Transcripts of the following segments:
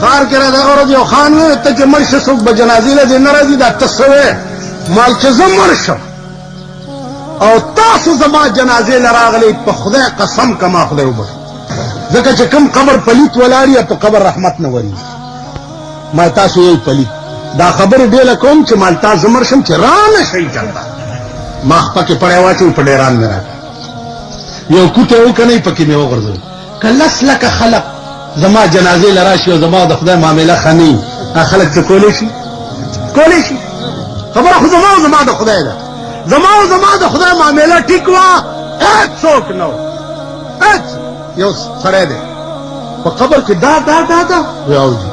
خار کې را دغه ورځ یو خان وی ته چې مړ شې څوک به جنازې له دې نه راځي دا ته څه وې مال چې زه مړ شم او تاسو زما جنازې له راغلئ په خدای قسم کما خدای وبخي ځکه چې کوم قبر پلیت ولاړ یا په قبر رحمت نه وري ما تاسو یې پلیت دا خبر ډېله کوم چې مال تاسو مړ شم چې را نه شئ چلته ما پکې پړی واچوي په ډېران مې راکړه یو کوټه وکنئ پکې مې وغورځوي که لس لکه خلق زما جنازې لراشي او زما د خدای معامله خني خلک څه کولی شي کولی شي خبره خو زما د خدای ده زما د خدای معامله ټیک وه هیڅ څوک نه و هیڅ یو سړی دی په قبر کې دا ویاوځي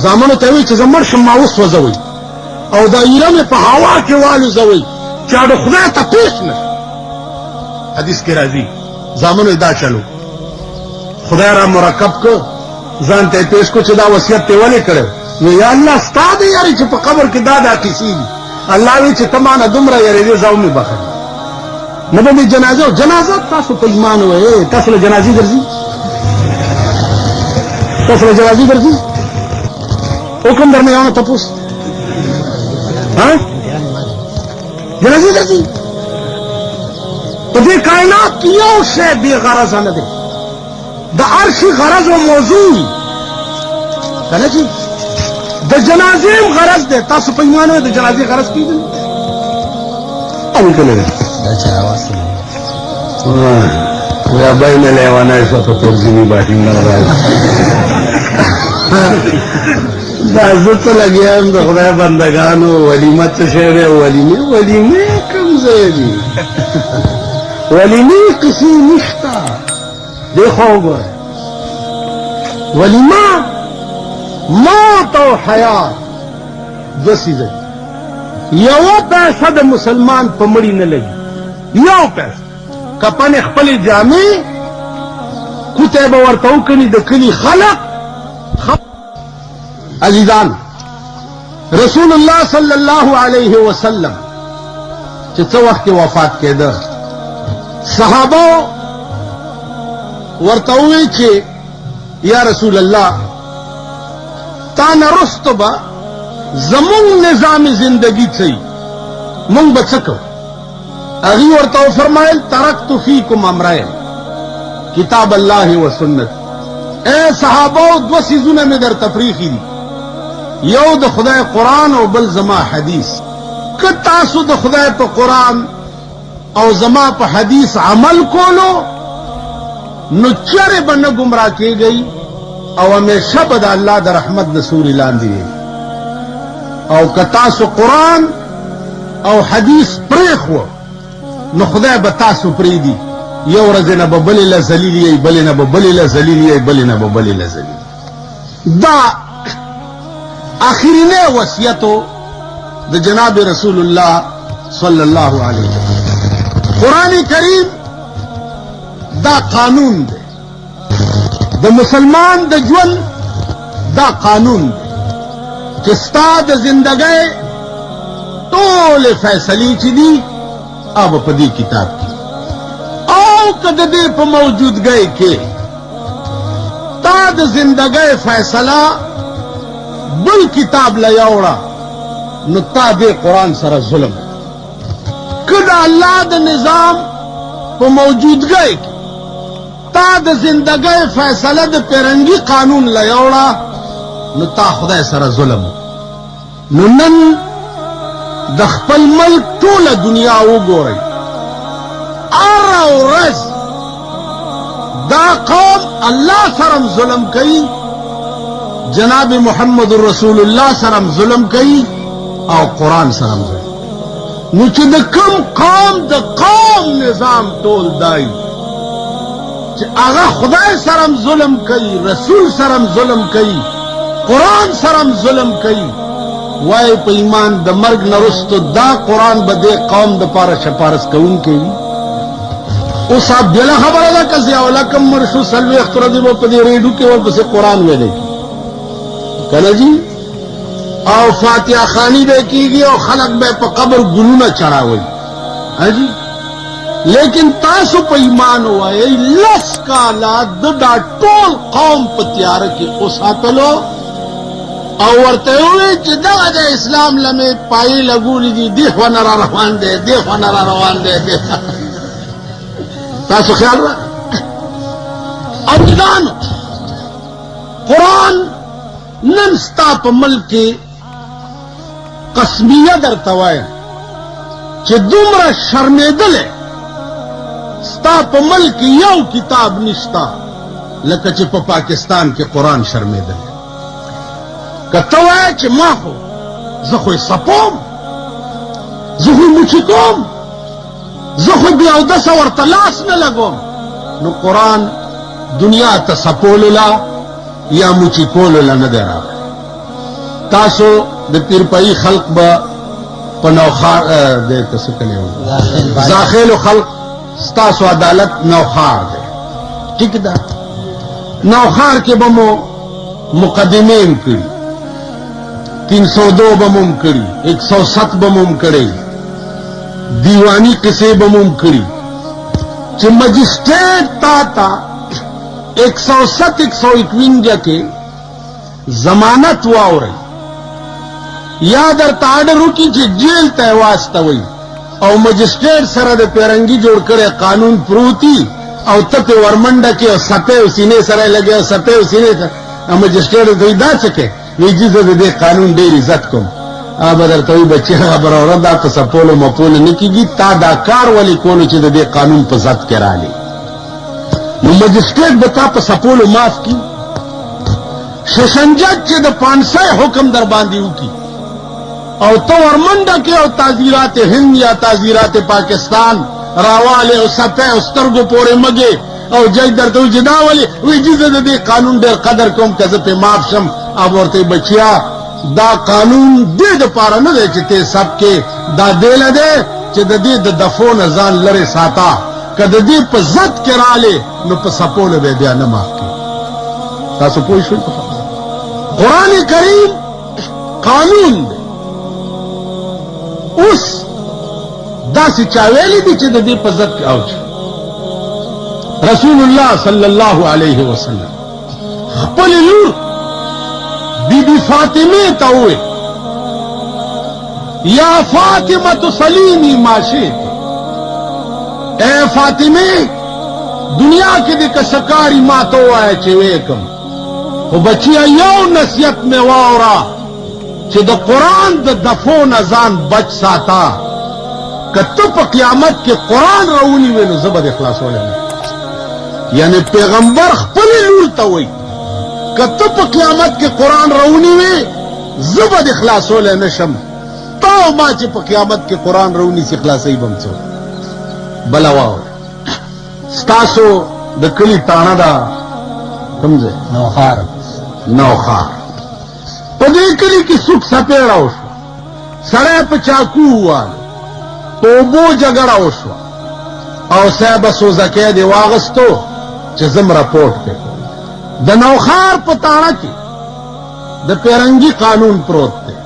زامنو ته وایي چې زه مړ شم ما وسوځوئ او دا ایره مې په هوا کې والوځوئ چې د خدای ته پیش نه حدیث کې راځي زامنو دا چلو خدای را مرکب کو ځان ته پیش کو چې دا وصیت ته ولې کړو نو یا الله ستا دې یاري چې په قبر کې دا کیسې دي الله وی چې تمانه دومره یاري دې زاو می بخښ نه به جنازه تاسو په ایمان وې تاسو له جنازې درځي حکم درمیان تپوس ها جنازې درځي په دې کائنات کې یو شی بې غرضه نه دی د عرشي غرض او موضوع کنه چې د جنازې غرض دی تاسو په ایمان وې د جنازې غرض کیږي او کنه دا چا واسه یا بین لیوانا ایسا تو ترزیمی باٹی نہ راځي دا زت لګیام د خدای بندگانو ولیمه څه شی دی ولیمه کوم ځای دی ولیمه کسی نشتا دیکھو گئے ولیمہ موت او حیات دو چیزیں یو پیسہ د مسلمان په مړی نه لګي یو پیسہ کپن خپل جامې کوته به ورته وکړي د کلی خلق عزیزان رسول الله صلی الله علیه وسلم چې څو وخت وفات کېده صحابه ورته وی چې یا رسول الله تا نرستو با زمون نظام زندگی چي مونږ به څه کوو هغې ورته وفرمایل ترکت فیکم امرین کتاب الله و سنت اے صحابو دو څیزونه مې درته پریښي دي یو د خدای قرآن او بل زما حدیث که تاسو د خدای په قرآن او زما په حدیث عمل کولو نو چرې به نه ګمراه کېږئ او همیشه به د الله د رحمت د سوري لاندې وي او که تاسو قرآن او حدیث پرېښوه نو خدای به تاسو پرېږدي یو ورځې نه به بلې له ذلیل یئ بلې نه به بلې له ذلیل یئ بلې نه به بلې له ذلیل دا آخرینه وصیتو د جناب رسول الله صلی الله علیه وسلم قرآن کریم دا قانون دی د مسلمان د ژوند دا قانون دی چې ستا د زندګۍ ټولې فیصلې چې دي هغه په دې کتاب کې او که د دې په موجودګۍ کې تا د زندګۍ فیصله بل کتاب له یوړه نو تا دې قرآن سره ظلم که د الله د نظام په موجودګۍ کې تا د زندګۍ فیصله د پیرنګي قانون له یوړه نو تا خدای سره ظلم نو نن د خپل ملک ټوله دنیا وګورئ هره ورځ دا قوم الله سره ظلم کوي جناب محمد رسول الله سره ظلم کوي او قرآن سره ظلم نو چې د کوم قوم د قوم نظام ټول دی چې هغه خدای سره ظلم کوي رسول سره ظلم کوي قرآن سره ظلم کوي وای په ایمان د مرګ نه وروسته دا قرآن به دې قوم دپاره شپارس کوونکی وي اوس بله خبره ده که ضیاءالله کم مړ شو څلوېښت ورځې به په دې ریډیو کې ورپسې قرآن ویلی کنه جی او فاتحه خواني به کېږي او خلک به په قبر ګلونه چړاوي حاجي لیکن تاسو په ایمان وایئ لس کاله د دا ټول قوم په تیاره کې اوساتلو او ورته وی چې دغه د اسلام لمې پایې لګولې دي دی خو نه را روان دی دی خو نه را روان دی تاسو خیال را اوجدانو قرآن نن ستا په ملک کې قسمیه درته وایم چې دومره شرمېدلی ستا په ملک یو کتاب نشتا لکه چې په پاکستان کې قرآن شرمېدلی که ته وایې چې ما خو زه خو یې سپوم زه خو یې موچي کوم زه خو بیا اودسه ورته لاس نه لګوم نو قرآن دنیا ته سپولو لا یا موچي کولو لا نه دی راغلی تاسو د پیرپايي خلق به په نوخار دی که څه کلی و زاخیلو خلق ستاسو عدالت نوخار دی ټیک ده نوخار کې به مو مقدمې هم کړي 302 به مو هم کړي 107 به مو هم کړی دیوانی قصې به مو هم کړي چې مجسټریټ تا 107 151 کې ضمانت واوري یا درته آرډر وکړي چې جیل ته واستوي او مجسټریټ سره د پیرنګي جوړ کړی قانون پروتي او ته په ورمنډه کې او سپې او سینې سره لګي او سپې او سینې سره مجسټریټ دوی دا څه کوي ویجی زه د دې قانون ډېر عزت کوم به درته وایي بچې خبره اوره دا ته سپولو مپولو نه کېږي تا دا کار ولې کولو چې د دې قانون په ضد کې رالې نو مجسټریټ به تا په سپولو معاف کړي ششنجت چې د 500 حکم در باندې وکړي او ته ورمنډه کې او تعزیرات هند یا تعزیرات پاکستان راواله او سپه او سترګو پورې مګي او جای درته وي چې دا ولې وایي چې زه د دې قانون ډېر قدر کوم که زه پې معاف شم اب ورته بچیا دا قانون دې دپاره نه دی چې ته سب کې دا دې له دی چې د دې د دفو نه ځان لرې ساته که د دې په ضد کې رالې نو په سپولو به بیا نه معاف کړي تاسو پوه شوئ قرآن کریم قانون دی اوس داسې چا ویلي دي چې د دې په ضد کې اوج رسول الله صلی الله علیه وسلم خپل لور بی بی فاطمه ته وویل یا فاطمه سلیمی ما شئت اے فاطمه دنیا کې د کسکاری ما ته ووایه چې ویکم خو بچیا یو نصیحت مې واوره چې د قرآن د دفو نه ځان بچ ساته که ته په قیامت کې قرآن راونیوې نو زه به دې خلاصولی نه یعنی پیغمبر خپلې لور ته وایي که ته په قیامت کې قرآن راونیوې زه به دې خلاصولی نه شم تا او ما چې په قیامت کې قرآن راونیسي خلاصوي به م څوک بله واوره ستاسو د کلي تاڼه ده کوم ځای نوخار په دې کلي کې سوک سپېړه وشوه سړی په چاکو وواله په اوبو جګړه وشوه او صاحب سوزکی دې واغستو چې زم رپورټ پې د نوخار په تاڼه کې د پیرنګي قانون پروت دی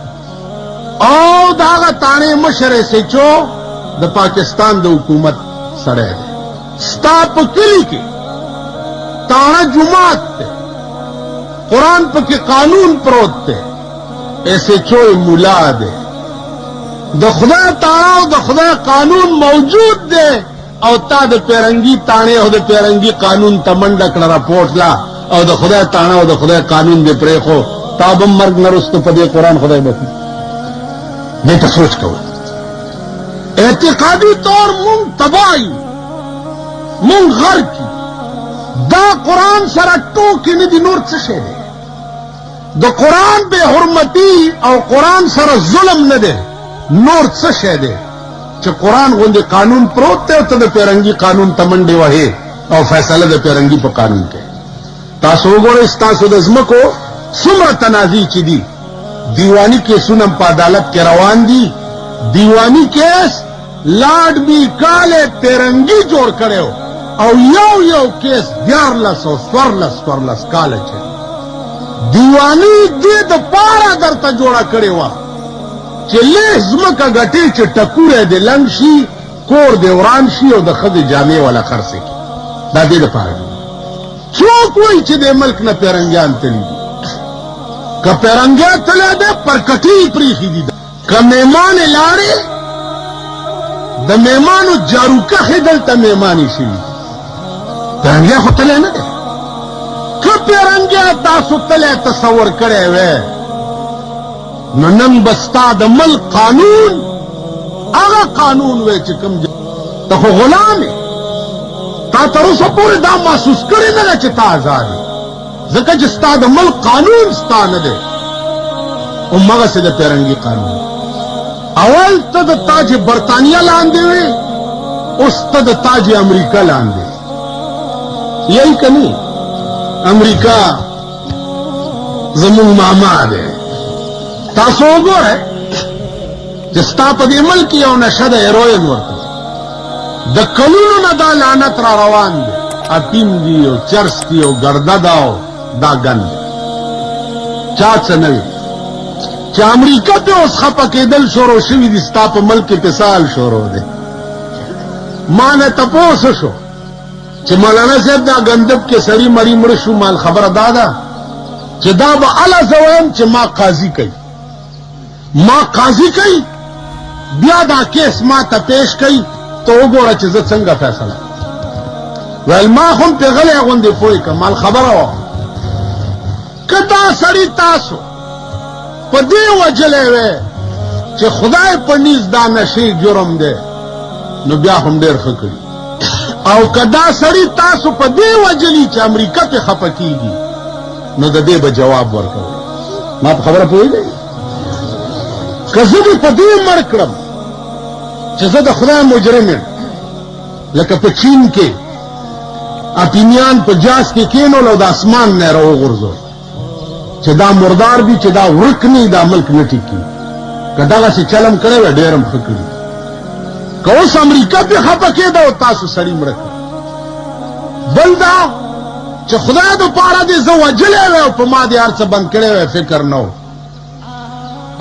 او د هغه تاڼې مشر سچو د پاکستان د حکومت سړی دی ستا په کلي کې تاڼه جومات دی قرآن پکې قانون پروت دی SHO ملا دی د خدای تاڼه او د خدای قانون موجود دی او تا د پیرنګي تاڼې او د پیرنګي قانون ته منډه کړه راپورټ لا او د خدای تاڼه او د خدای قانون دې پرېښو تا به مرګ نه رسته په دې قرآن خدای بخي دې ته سوچ کوئ اعتقادي طور مونږ تباه یو مونږ غرق یو دا قرآن سره ټوکې نه دي نور څه شی دی د قرآن بې حرمتي او قرآن سره ظلم نه دی نور څه شی دی چې قرآن غوندې قانون پروت دی او ته د پیرنګي قانون ته منډې وهې او فیصله د پیرنګي په قانون کې تاسو وګورئ ستاسو د ځمکو څومره تنازع چې دي دیوانی کیسونه په عدالت کې روان دي دیوانی کیس لاډ بی کاله پیرنګي جوړ کړو او یو کیس 1414 کاله چې دیوانی دې د پاره درته جوړه کړې وه چې لږ ځمکه ګټې چې ټکوری دې لنډ شي کور دې وران شي او د ښځې جامې والا خرڅې کړي دا دې دپاره څوک وایي چې دې ملک نه پیرنګیان تلي دي که پیرنګیا تللی دی پر کټۍ پریښي دي که میمانې لاړې د میمانو جاروکخې دلته میمانې شوي پیرنګیا خو تللی نه دی که پیرنګیا تاسو تللی تصور کړی وی نو نن به ستا د ملک قانون هغه قانون وی چې کوم ته خو غلام یې تا تر اوسه پورې دا محسوس کړې نه ده چې تا ازاد یې ځکه چې ستا د ملک قانون ستا نه دی همغسې د پیرنګي قانون اول ته د تاج برطانیه لاندې وې اوس ته د تاج امریکا لاندې یہی که نه امریکا زمونږ ماما دی تاسو وګورئ چې ستا په دې ملک یو نشه د هیروین ورته د کلونو نه دا لعنت را روان دی اپین دی او چرس دی او ګرده ده او دا ګند دی چا څه نه وي چې امریکا پې اوس خفه کېدل شروع شوي دي ستا په ملک کې پسال شروع دی ما نه تپوس شو چې مولانا صاحب دا ګندب کې سړي مړي مړه شو مال خبره دا ده چې دا به اله زه وایم چې ما قاضي کوي بیا دا کیس ما ته پیش کوي ته وګوره چې زه څنګه فیصله ویل ما خو هم پې غلی غوندې پوه کړم مال خبره وه که دا سړي تاسو په دې وجلی وی چې خدای په نیز دا نشي جرم دی نو بیا هم ډېر ښه کړي او که دا سړي تاسو په دې وجلي چې امریکا پې خفه کېږي نو د دې به جواب ورکوئ ما په خبره پوهېږئ که زه دې په دې مړ کړم چې زه د خدای مجرم یم لکه په چین کې اپینیان په جاز کې کېنول او د اسمان نه یې راوغورځول چې دا مردار دي چې دا ورک نه دا ملک نه ټیکي که دغسې چلم کړی وی ډېر هم ښه کړي که اوس امریکا پې خفه کېده او تاسو سړي مړه کړه بل دا چې خدای دپاره دې زه وجلی وی او په ما دې هر څه بند کړی وی فکر نه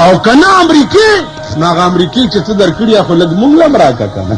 او که نه امریکې نو هغه امریکې چې څه در کړي خو لږ مونږ لم راکه که نه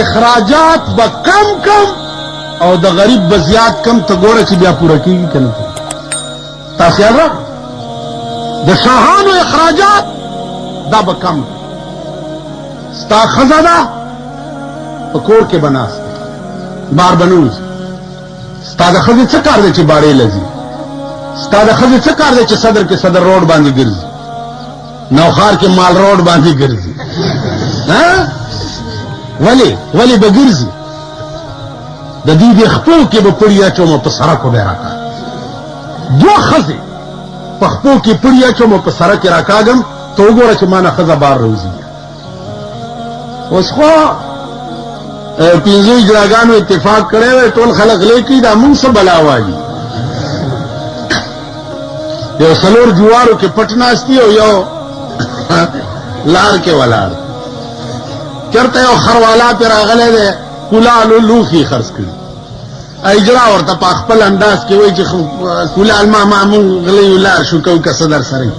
اخراجات با کم او د غریب بزیات کم ته ګوره چې بیا پوره کیږي کنه تاسو یاد را د شاهانو اخراجات دا به کم ستا خزانه په کور کې بناست بار بنوز ستا د خزې څه کار دی چې باړې لذي ستا د خزې څه کار دی چې صدر کې صدر روډ باندې ګرځي نوخار کې مال روډ باندې ګرځي ها ولی بگرزی دا دید خپو کی با پڑیا چوما پا سرکو بے راکا دو خزی پا خپو کی پڑیا چوما پا سرکی راکاگم تو گورا چه مانا خزا بار روزی اس خواہ پینزو اجراگانو اتفاق کرے ہوئے تول خلق لے کی دا مون سا بلاوالی یو سلور جوارو کے پٹناستی ہو یو لار کے والار چرته یو خروالا پر راغلی دی کولالو لوښي خرڅ کړي اجرا ورته په خپل انداز کې وایي چې کولال ما مونږ غلی ولار شو کو که څه در سره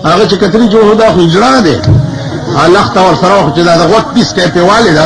هغه چې کتري جوړ دا خو اجرا دی الله تعالی سره خو چې دا وخت پیس کې پیواله دا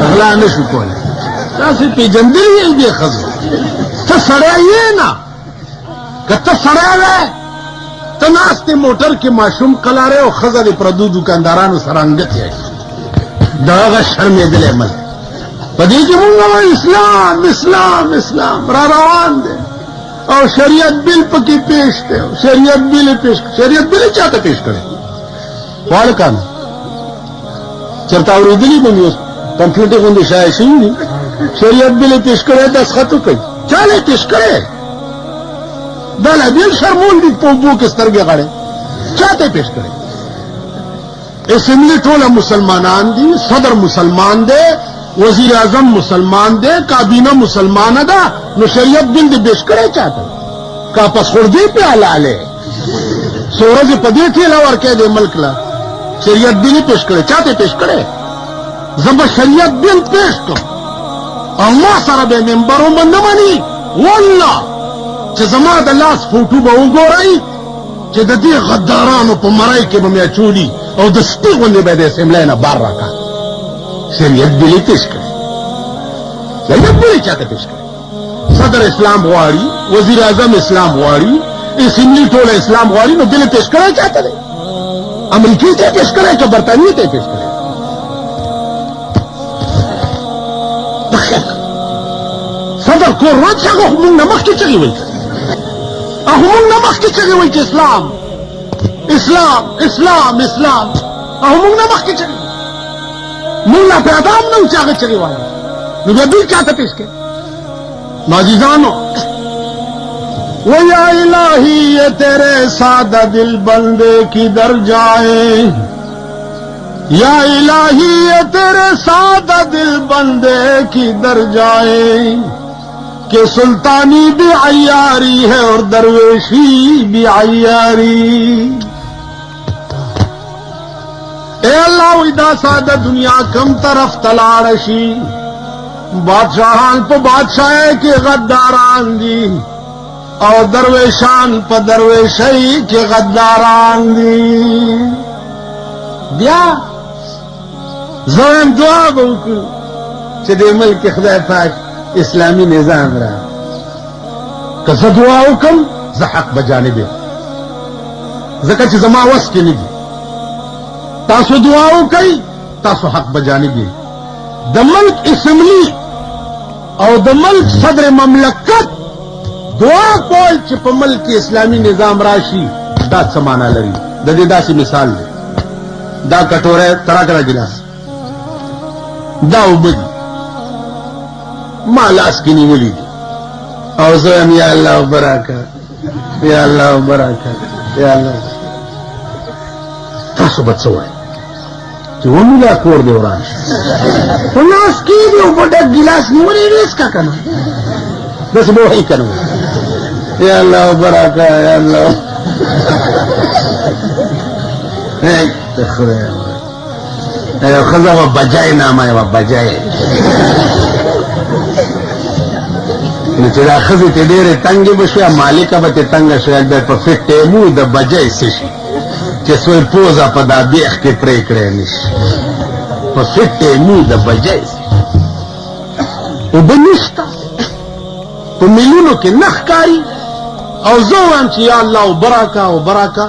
اغلا نشو کولای تاسو پیجندلې دې خزو ته سړی یې نه کته سړی وې ته ناستې موټر کې ماشوم قلاره او خزه دې پردو دکاندارانو سره انګت یې دا شرمېدل عمل پدې کې موږ اسلام اسلام اسلام را روان دي او شریعت بل پکې پیش دی شریعت بل پیش شریعت بل چاته پیش کړي وال کان چرته ورېدلی باندې کمپیوټر باندې شای شي شریعت بل پیش کړي د خطو کوي چاله پیش کړي بل بل شرمول دي په بو کې سترګې غړي چاته پیش کړي اسمبلی ټول مسلمانان دي صدر مسلمان دی وزیر اعظم مسلمان دے کابینہ مسلمان دا نو شریعت بل دے پیش کرے چاہتا کا پس خوردی پہ حلال ہے سورج پدی تھی لور کہہ دے ملک لا شریعت بل پیش کرے چاہتے پیش کرے زب شریعت بل پیش کر اللہ سر بے ممبروں من نمانی واللہ چھ زما دا لاس فوٹو با اگو رئی چھ دا دی غدارانو پا مرائی کے بمیا چولی او دستی غنی بے دے سملینا بار رکھا شریعت بلی پیش کرے شریعت بلی چاہتے پیش کرے صدر اسلام غواری وزیر اعظم اسلام غواری اسمبلی ٹول اسلام غواری نو بلی پیش کرے چاہتے دے امریکی تے پیش کرے کہ برطانوی تے پیش کرے صدر کو روز چاہو ہمون نمک کی چگی ہوئی ہمون نمک کی چگی ہوئی کہ اسلام اسلام اسلام اسلام ہمون نمک کی چگی مولا پیدام نو چاہے چلی والا نو بل چاہتا پیش کے ناجیزانو وہ یا الہی یہ تیرے سادہ دل بندے کی در جائے یا الہی یہ تیرے سادہ دل بندے کی در جائے کہ سلطانی بھی عیاری ہے اور درویشی بھی عیاری اے اللہ ویدہ سادہ دنیا کم طرف تلارشی بادشاہان پہ بادشاہ کے غداران دی اور درویشان پہ درویشی کے غداران دی بیا زویم دعا بوکو چھ دے ملک خدا پاک اسلامی نظام رہا کسا دعا حکم زحق بجانبے زکا چھ زما وس کے نبی تاسو دعاو کئی تاسو حق بجانبی د ملک اسمبلی او د ملک صدر مملکت دعا کول چې په ملک اسلامی نظام راشي دا سمانا لري د دې داسې مثال دی دا کټوره تراکړه ګلاس دا وبدي ما لاس کې نیولې دي او زه یا الله برکات یا الله برکات یا الله تاسو بچوای چې ونولا کور دی وران په لاس کې دی او بډا ګلاس نیولې ریس کا کنه بس به هی کنه یا الله برکات یا الله هی تخره اے خزا و بجای نامه و بجای نو چې دا خزې ته ډېرې تنګې بشوې مالکه به ته تنګه شوې بیا په فټ ټیمو د بجای څه شي چې سوی پوزه په دا بیخ کې پرې کړی نشي په فټ ټیمو د بجای اوبه نشته په میلیونو کې نه ښکاري او زه وایم چې یا الله اوبه راکړه اوبه راکړه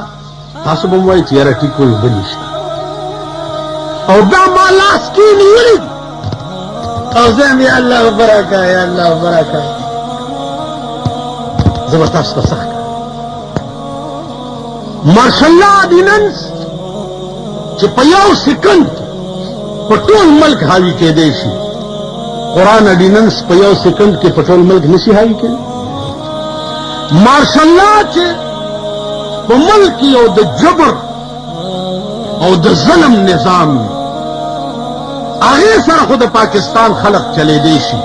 تاسو به م وایي چې یاره ټیک وایي اوبه نشته او دا ما لاس کې نیولې او زه یم یا الله اوبه راکړه یا الله اوبه راکړه زه به تاسو ته سخت مارشل لا آرډیننس چې په یو سکند په ټول ملک حاوي کېدی شي قرآن آرډیننس په یو سکند کې په ټول ملک نشي حاوي کېدی مارشل لا چې په ملک یو د جبر او د ظلم نظام هغې سره خو د پاکستان خلق چلیدی شي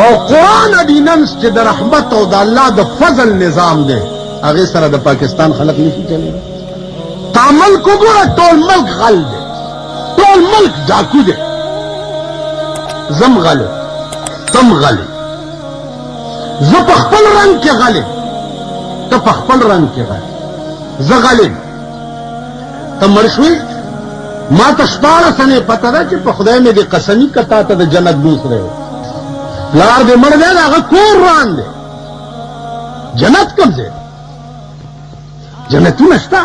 او قرآن آرډیننس چې د رحمت او د الله د فضل نظام دی هغې سره د پاکستان خلق نشي چلیدی تا ملک وګوره ټول ملک غل دی ټول ملک ډاکو دی زم غل تم غل زه په خپل رنگ کې غالب، ته په خپل رنگ کې غالب، زه غالب ته مړ شوې. ما ته 14 سنې پته ده چې په خدای مې دې قسمي کتا ته د جنت دوسرے و لار دې مړ دی هغه کور روان دی. جنت کوم ځای جنتونه شته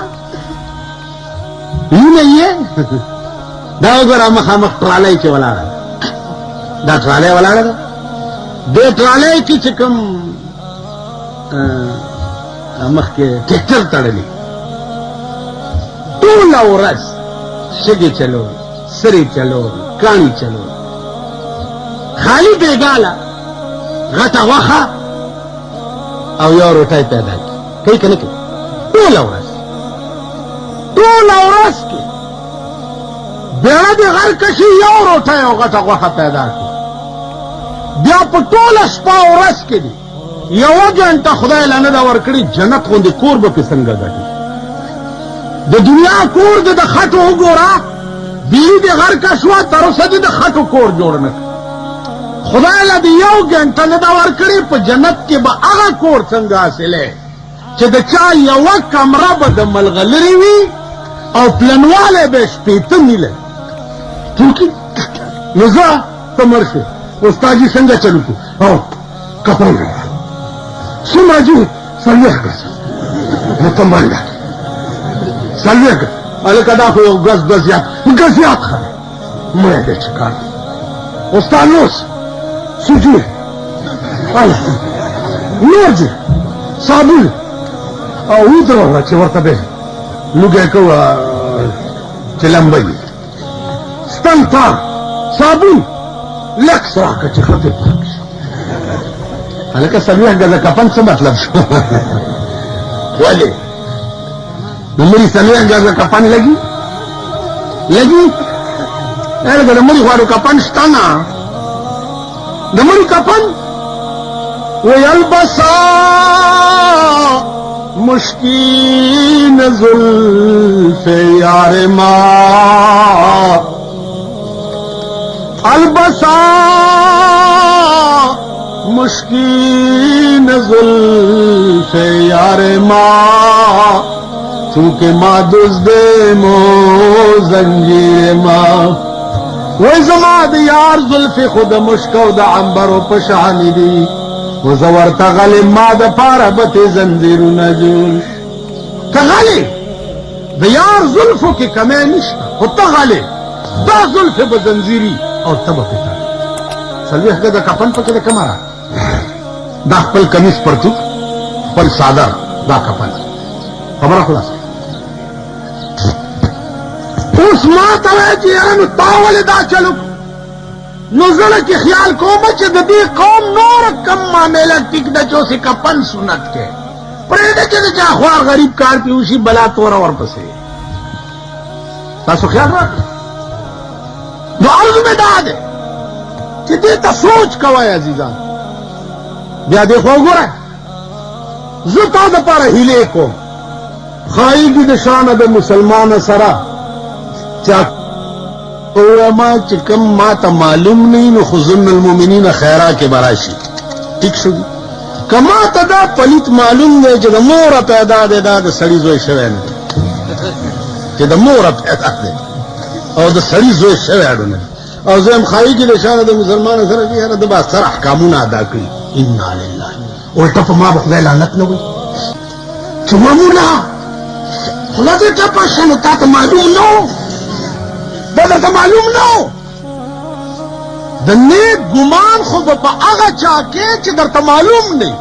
وینه یې دا وګوره مخامخ ټرالۍ چې ولاړه دا ټرالۍ ولاړه ده دې ټرالۍ کې چې کوم مخکې ټریکټر تړلی ټوله ورځ شګې چلو سرې چلو کاڼي چلو خالی بیګاله غټه غوښه او یو روټۍ پیدا کوي که نه کوي ټوله ورځ کې بیړه دې غر کشي یو روټۍ او غټه غوښه پیدا کړي بیا په ټوله شپه او ورځ کې دي یوه ګنټه خدای لا نه ده ورکړي جنت غوندې کور به پې څنګه ګټي د دنیا کور دې د خټو وګوره بیړي دې غر که شوه تر اوسه دې د خټو کور جوړ نه کړي خدای له دې یو ګنټه نه ده ورکړې په جنت کې به هغه کور څنګه حاصلی چې د چا یوه کمره به د ملغلرې وي او پلنوالی به 80 میله ټوکي نو زه ته مړ شوې استاجي څنګه چلو کړو او کپړ څومره جي 40 ګز نو ته منډه 40 ګز هلکه دا خو یو ګز زیات خره مړی دی چې کار استاد نوس سجود نور دي صابون او ودروله چې ورته به لوګی کوه چې لمبه وي ستن تار صابون لکس راکړه چې خطې پاک شي هلکه 40 ګزه کفن څه مطلب شو ولې نو مړي 40 ګزه کفن لګي هلکه د مړي غواړو کفن شته نه د مړي کفن ویلبسا مشکین زلف یار ما البسا مشکین زلف یار ما چونکہ ما دزد مو زنجیر ما وی زما د یار زلف خود مشکو د عنبر و پشانی دی و زورت غلی ما د پارا بت زنجیرون جوش که غلی د یار زلفو کی کمی نشتا خود تا غلی دا زلف بزنجیری اور تبا پیتا سلوی حقا دا کپن پا کده کمارا دا خپل کمیس پرتو خپل سادر دا کپن خبر خلاص اوس ما ته وایي چې یاره نو تا ولې دا چلو نو زړه کې خیال کوم چې د دې قوم نور کم معامله ټیک ده چې اوسې کپن سنت کې پرېږده چې د چا خوار غریب کار پې وشي بلا توره ورپسې تاسو خیال راکړئ نو عرض مې دا دی چې دې ته سوچ کوئ عزیزان بیا دې خو وګورئ زه تا دپاره هیلې کوم ښایي د شانه د مسلمانه سره ما چې کم ما ته معلوم نه نو خو ظن المؤمنین خیرا کې براشي ټیک شو که ما ته دا پلیت معلوم دی چې د موره پیدا دی دا د سړي زوی شوی نه دی چې د موره پیدا دی او د سړي زوی شوی اډو نه او زه یم ښایي چې د شانه د مسلمانو سره چې یاره د به اکثر احکامونه ادا کړي انا لله الټه په ما به خدای لعنت نه وایي چې مامولا خلا دې ټپه شه نو تا ته معلوم نه و دا درته معلوم نه و د نیک ګمان خو به په هغه چا کې چې درته معلوم نه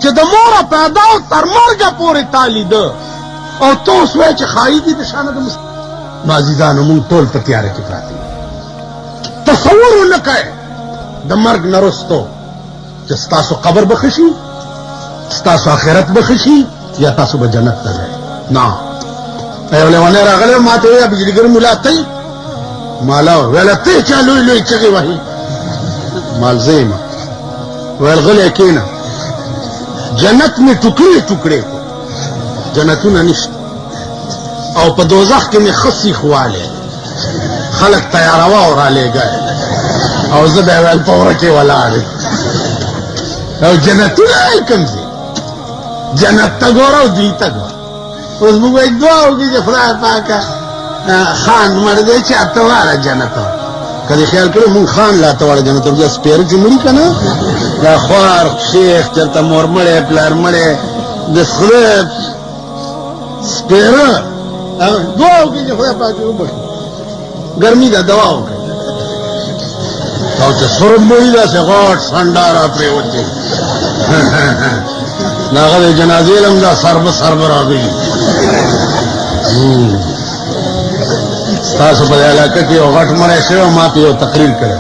چې د موره پیدا او تر مرګه پورې تا لیده او ته اوس وایې چې ښایي دي د شانه د نو عزیزانو مونږ ټول په تیاره کې پراته یو تصور ونه کوئ د مرګ نه وروستو چې ستاسو قبر به ښه شي ستاسو آخرت به ښه شي یا تاسو به جنت ته ځئ نه یو لیونی راغلی ما ته ویل بجلیګر ملا تی مالا ویل تی چا لوی لوی چغې وهي مال زه یم ویل غلی کښېنه جنت مې ټوکړې ټوکړې کړو جنتونه نشته او په دوزخ کې مې ښه سیخ والی خلک تیاروا او رالیږی او زه به یې ویل په وره کې ولاړ او جنتونه کوم ځای جنت ته ګوره او دوی ته ګوره. اوس موږ وایي دعا وکړي چې خدای پاکه خان مړ دی چې اته واړه جنت که دې خیال کړی مونږ خان لا اته واړه جنت بیا سپېره چې مړي که نه دا خوار شیخ چېرته مور مړی پلار مړی د خره سپېره دعا وکړي چې خدای پاک وبخي ګرمي ده دوا وکړي او چې سرب مړي داسې غټ سنډا را پرېوتې د هغه د جنازې علم دا سربه راغلي. تاسو په علاقه کې یو غټ مړی شوی ما په یو تقریر کړی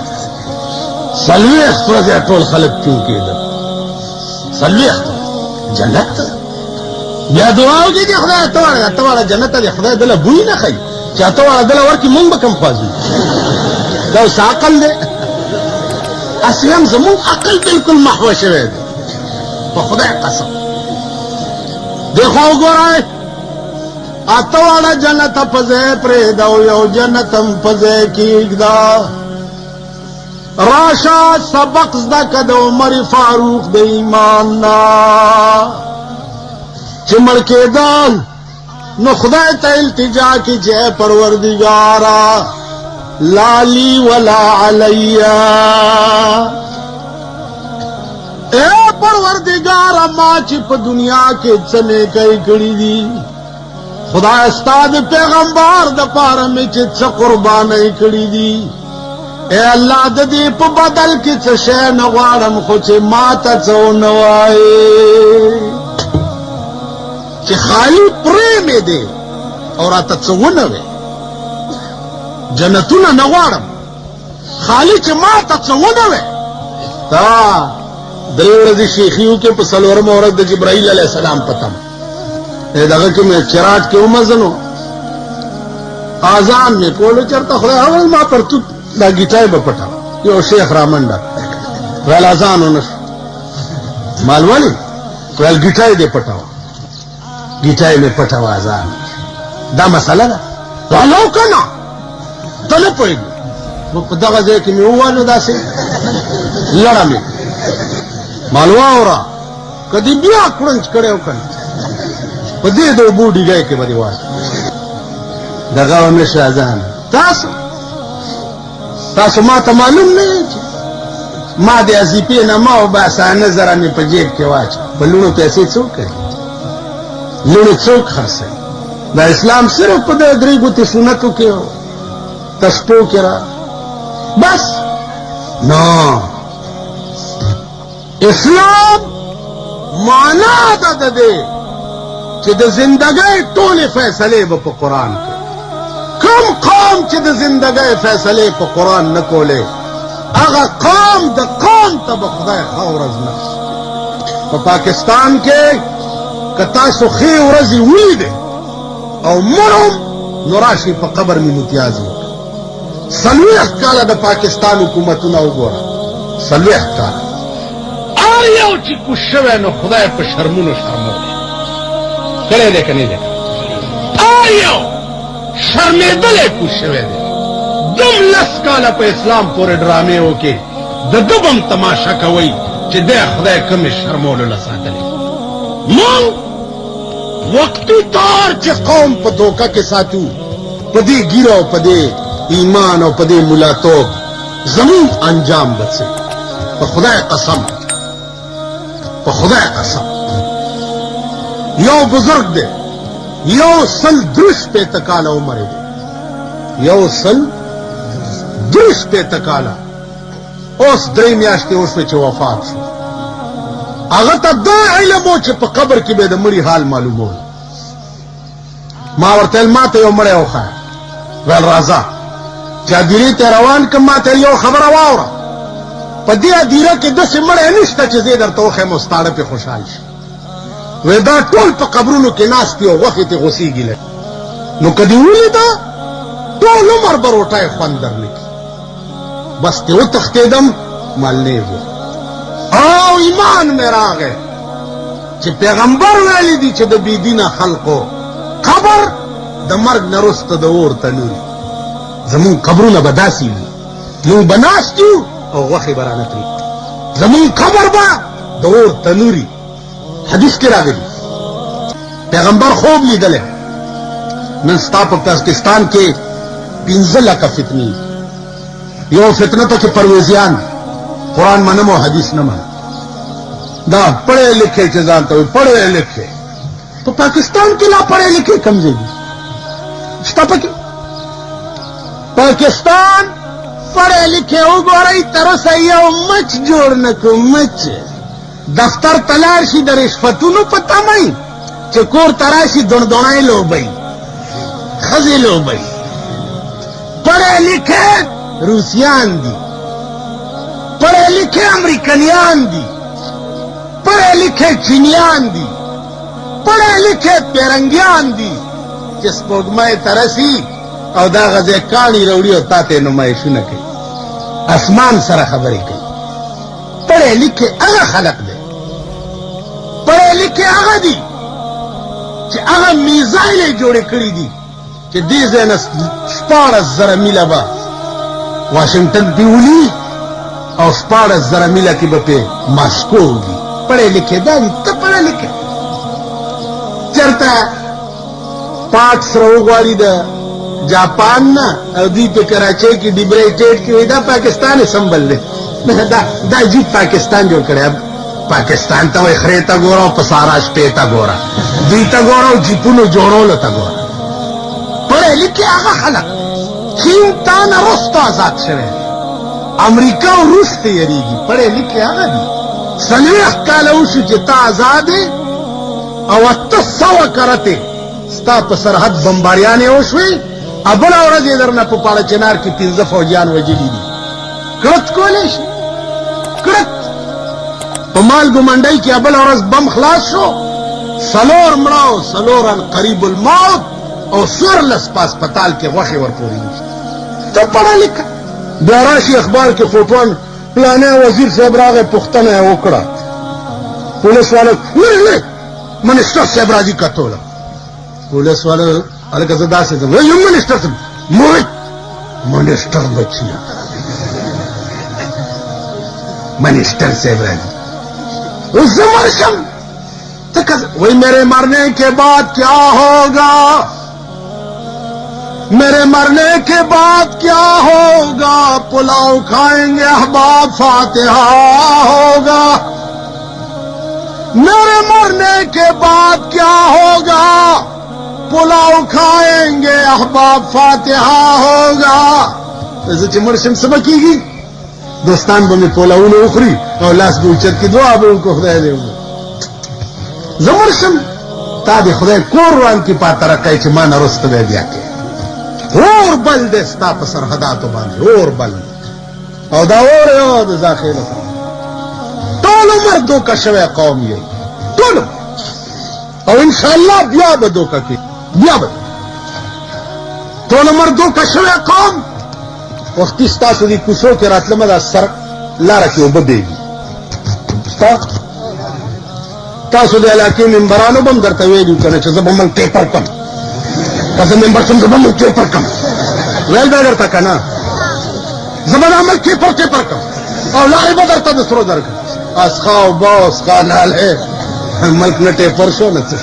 40 ورځې ټول خلک چون کېدل 40 جنت بیا دعا وکړي چې خدای ته واړه جنت ته خدای دله بوی نه ښایي چې ته واړه دله ورکړي مونږ به کم خوازو دا اوس عقل دی اصلا زمونږ عقل بالکل محوه شوی دی په خدای قسم. دیکھو وګورئ اته واړه جنت په ځای پرېږده او یو جنت هم په ځای کېږده. راشه سبق زده که د عمر فاروق د ایمان نه چې مړ کېدل نو خدای ته التجا کی چې پروردگارا لا لی ولا علیا اے پروردگارا ما چې په دنیا کې څه نیکۍ کړې دي خدای استاد پیغمبر د پاره مې چې څه قربانۍ کړې دي اے الله د دې په بدل کې څه شی نه غواړم خو چې ما ته څه ونه وایې چې خالی پرې مې دی او راته څه ونه وایې جنتونه نه غواړم خالی چې ما ته څه ونه وایې تا درې ورځې شیخي وکړې په څلورمه ورځ د جبرائیل علیه السلام په تمه دغه کې مې چراټ کې ومزنو اذان مې کولو چېرته خدای اول ما پرتوت دا گیټای به پټه یو شیخ را منډه ویل اذان ونه شو مال ولې ویل گیټای دې پټاوه گیټای مې پټاوه اذان دا مسله ده والو که نه ته نه پوهېږې نو په دغه ځای کې مې وویل نو داسې لړه مې مال واوره که دې بیا کړنچ کړی و که نه په دې د اوبو ډیګی کې به دې واچو دغه به مې شو اذان تاسو ما ته معلوم نه یې چې ما د اضیفې نه ما وباسه نظره مې په جیب کې واچو په لوڼو پیسې څوک کوي لوڼو څوک خرڅوي دا اسلام صرف په د درې ګوتې سنتو کې تسپو کې را بس نه اسلام معنا ده د دې چې د زندګۍ ټولې فیصلې به په قرآن کې کوم قوم چې د زندګۍ فیصلې په قرآن نه کولې هغه قوم د قوم ته به خدای ښه ورځ نه په پاکستان کې که تاسو ښې ورځې ولیدې او مړم نو راشئ په قبر مې متیاز وکړه 40 کاله د پاکستان حکومتونه وګوره 40 کاله هر یو چې کوز شوی نو خدای په شرمونو شرمولی کړی دی که نه دی هر یو شرمېدلی کوز شوی دی دم 10 کاله په اسلام پورې ډرامې وکړې د ده به هم تماشه کوئ چې دی خدای کومې شرمولو له ساتلی موږ وقتي طور چې قوم په دوکه کې ساتو په دې ګیره او په دې ایمان او په دې ملاتوب زمون انجام به څه په خدای قسم په خدای قسم یو بزرگ دی 130 کاله عمر دی 130 کاله اوس 3 میاشتې وشوې چې وفات شو هغه ته دا علم و چې په قبر کې به د مړي حال معلومول ما ورته ویل ما ته یو مړی وښایه ویل راځه چې هدیرې ته روان کړم ما ته یو خبره واوره په دې هدیره کې داسې مړی نشته چې زه یې درته وښیم او ستاړه پې خوشحال شي وی دا ټول په قبرونو کې ناست دي او غوښې ته غوسېږي لږ نو که دې ولیده ټول عمر به روټۍ خوند درنه کړي بس ترې وتښتېدم مالنې و او ایمان مې راغی چې پیغمبر ویلي دي چې د بېدینه خلقو قبر د مرګ نه وروسته د اور تنور زمونږ قبرونه به داسې وي موږ به ناست یو او غوښې به رانه پرېږدي زمونږ قبر به دور تنوري حدیث کې راغلی پیغمبر خوب لیدل نن ستا په پاکستان کې 15 لکه فتنې یو فتنه ته چې پرویزیان قرآن منم او حدیث نه منم دا پڑھے لکھے چې ځان ته پڑھے لکھے په پاکستان کې لا پڑھے لکھے کم ځای دي شته پکې پاکستان پڑھے لکھے وګورئ تر اوسه یو مچ جوړ نه کو مچ دفتر تلار شي د رشوتونو په تمه چې کور تراشي دڼدڼای لوبئ ښځې لوبئ پڑھے لکھے روسیان دي پڑھے لکھے امریکنیان دي پڑھے لکھے چینیان دي پڑھے لکھے پیرنګیان دي چې سپوږمۍ ته رسي او دا غځې کاڼي راوړي او تا ته نمایشونه کوي اسمان سره خبرې کوي پڑھے لکھے هغه خلق دی پڑھے لکھے هغه دي چې هغه میزایل یې جوړې کړي دي چې دې ځای نه 14,000 میله به واشنگټن پې ولي او 14,000 میله کې به پې ماسکو وي پڑھے لکھے دا دي ته پڑھے لکھے چېرته پاک سره وغواړي د جاپان نه او دوی په کراچۍ کې ډیبری ټیټ کې وي دا پاکستان یې سمبل دی دا عجیب پاکستان جوړ کړی پاکستان ته وایي خرې ته ګوره او په سارا شپې ته ګوره دوی ته ګوره او جیپونو جوړولو ته ګوره پڑھے لکھے هغه خلک چین تا نه وروسته آزاد شوی امریکا او روس ته یریږي پڑھے لکھے هغه دي 40 کاله وشو چې تا آزاد او 800 کرته ستا په سرحد بمباریانې وشوې بله ورځ یې درنه په پاړه چنار کې 15 فوجیان وژلي دي کړت کولی شي کړت په مالګو منډۍ کې بله ورځ بم خلاص شو 4 مړه او 4 قریب الموت او 14 په هسپتال کې غوښې ورپورې نشته ته پړه لیکه بیا راشي اخبار کې فوټون پلانې وزیر صاحب راغی پوښتنه یې وکړه پولیس والا نه منسټر صاحب راځي کتوله پولیس والا هلکه زه داسې ځم یم منسټر صاحب موت منسټر بچیه منسٹر صاحب راځي زه ورشم وہی میرے مرنے کے بعد کیا ہوگا میرے مرنے کے بعد کیا ہوگا پلاؤ کھائیں گے احباب فاتحہ ہوگا میرے مرنے کے بعد کیا ہوگا پلاؤ کھائیں گے احباب فاتحہ ہوگا زه چې مړ شم څه به کېږي دوستان به مې پولاونه وخوري او لاس به اوچت کړي دعا به وکړو خدای دې وکړو زه مړ شم تا دې خدای کور روان کړي پاته راکړی چې ما نه وروسته به یې بیا کوې اور بل دی ستا په سرحداتو باندې اور بل او دا اور یو د ذاخیله ټول عمر دوکه شوی قوم یې ټول او انشاءالله بیا به دوکه کوي بیا به ټول عمر دوکه شوی قوم وختي ستاسو دې کوڅو کې راتلمه دا سر لاره کې اوبه بهېږي تاسو د علاقې ممبرانو به هم درته ویلي که نه چې زه به ملک ټیپر کړم که زه ممبر شم زه به ملک ټیپر کړم ویل به درته که نه زه به دا ملک ټیپر کړم او لارې به درته د سرو درکړم اسخا اوبه اسخا نالې ملک نه ټیپر شو نه څه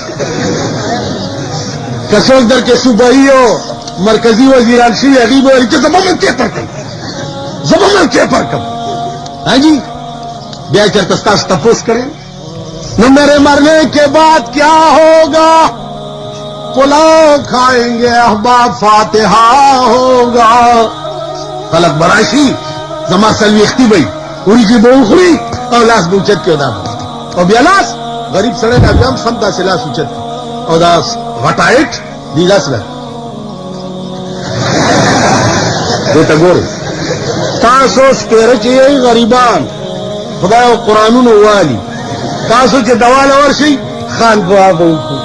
که څوک درکې صوبایي او مرکزی وزیران شوي هغوی به وایي چې زه به ملک ټیپر کړم زه به ملک ټیپر کړم حاجي بیا چېرته ستاسو تپوس کړی نو میرے مرنے کے بعد کیا ہوگا پلاؤ کھائیں گے احباب فاتحہ ہوگا خلق براشی زما سلویختی بھئی اوریجی به وخوري او لاس به اوچت کړي او دا او بیا لاس غریب سړی دا بیا هم سم داسې لاس اوچت کړي او دا غټایټ دې لاس له دې ته ګورئ تاسو سپېره چې یئ غریبان خدای او قرآنونه والي تاسو چې دواله ورشئ خان دعا به وکړو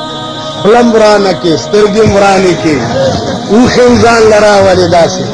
خوله م رانه کې سترګې م رانې کې اوښې م ځان له راولې داسې